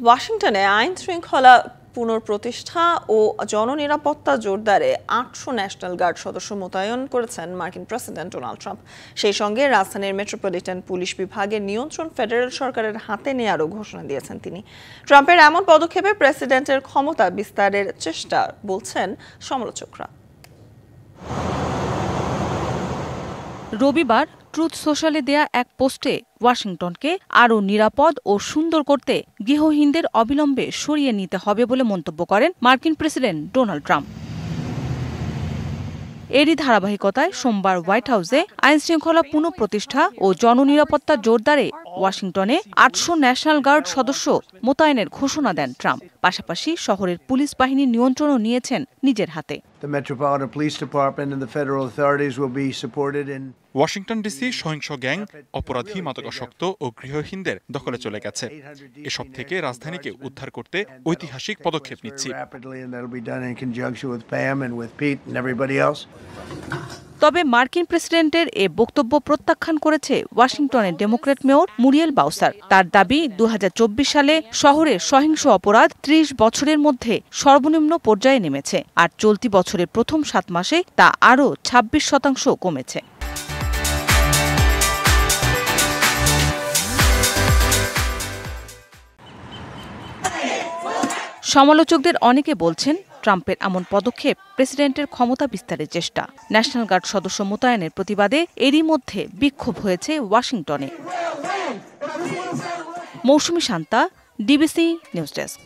ওয়াশিংটনে আইন শৃঙ্খলা পুনঃপ্রতিষ্ঠা ও জননিরাপত্তা জোরদারে ৮০০ ন্যাশনাল গার্ড সদস্য মোতায়েন করেছেন মার্কিন প্রেসিডেন্ট ডোনাল্ড ট্রাম্প। সেই সঙ্গে রাজধানীর মেট্রোপলিটন পুলিশ বিভাগের নিয়ন্ত্রণ ফেডারেল সরকারের হাতে নেয়ারও ঘোষণা দিয়েছেন তিনি। ট্রাম্পের এমন পদক্ষেপে প্রেসিডেন্টের ক্ষমতা বিস্তারের চেষ্টা বলছেন সমালোচকরা। রবিবার ট্রুথ সোশ্যালে দেয়া এক পোস্টে ওয়াশিংটনকে আরও নিরাপদ ও সুন্দর করতে গৃহহীনদের অবিলম্বে সরিয়ে নিতে হবে বলে মন্তব্য করেন মার্কিন প্রেসিডেন্ট ডোনাল্ড ট্রাম্প। এরই ধারাবাহিকতায় সোমবার হোয়াইট হাউসে আইনশৃঙ্খলা পুনঃপ্রতিষ্ঠা ও জননিরাপত্তা জোরদারে ওয়াশিংটনে ৮০০ ন্যাশনাল গার্ড সদস্য মোতায়েনের ঘোষণা দেন ট্রাম্প। পাশাপাশি শহরের পুলিশ বাহিনীর নিয়ন্ত্রণও নিয়েছেন নিজের হাতে। ওয়াশিংটন ডিসি সহিংস গ্যাং, অপরাধী, মাদকাসক্ত ও গৃহহীনদের দখলে চলে গেছে। এসব থেকে রাজধানীকে উদ্ধার করতে ঐতিহাসিক পদক্ষেপ নিচ্ছি। তবে মার্কিন প্রেসিডেন্টের এ বক্তব্য প্রত্যাখ্যান করেছে ওয়াশিংটনের ডেমোক্র্যাট মেয়র মুরিয়েল বাউসার। তার দাবি ২০২৪ সালে শহরের সহিংস অপরাধ ৩০ বছরের মধ্যে সর্বনিম্ন পর্যায়ে নেমেছে, আর চলতি বছরের প্রথম ৭ মাসে তা আরও ২৬% কমেছে। সমালোচকদের অনেকে বলছেন ট্রাম্পের এমন পদক্ষেপ প্রেসিডেন্টের ক্ষমতা বিস্তারের চেষ্টা। ন্যাশনাল গার্ড সদস্য মোতায়েনের প্রতিবাদে এরই মধ্যে বিক্ষোভ হয়েছে ওয়াশিংটনে। মৌসুমী শান্তা, ডিবিসি নিউজ ডেস্ক।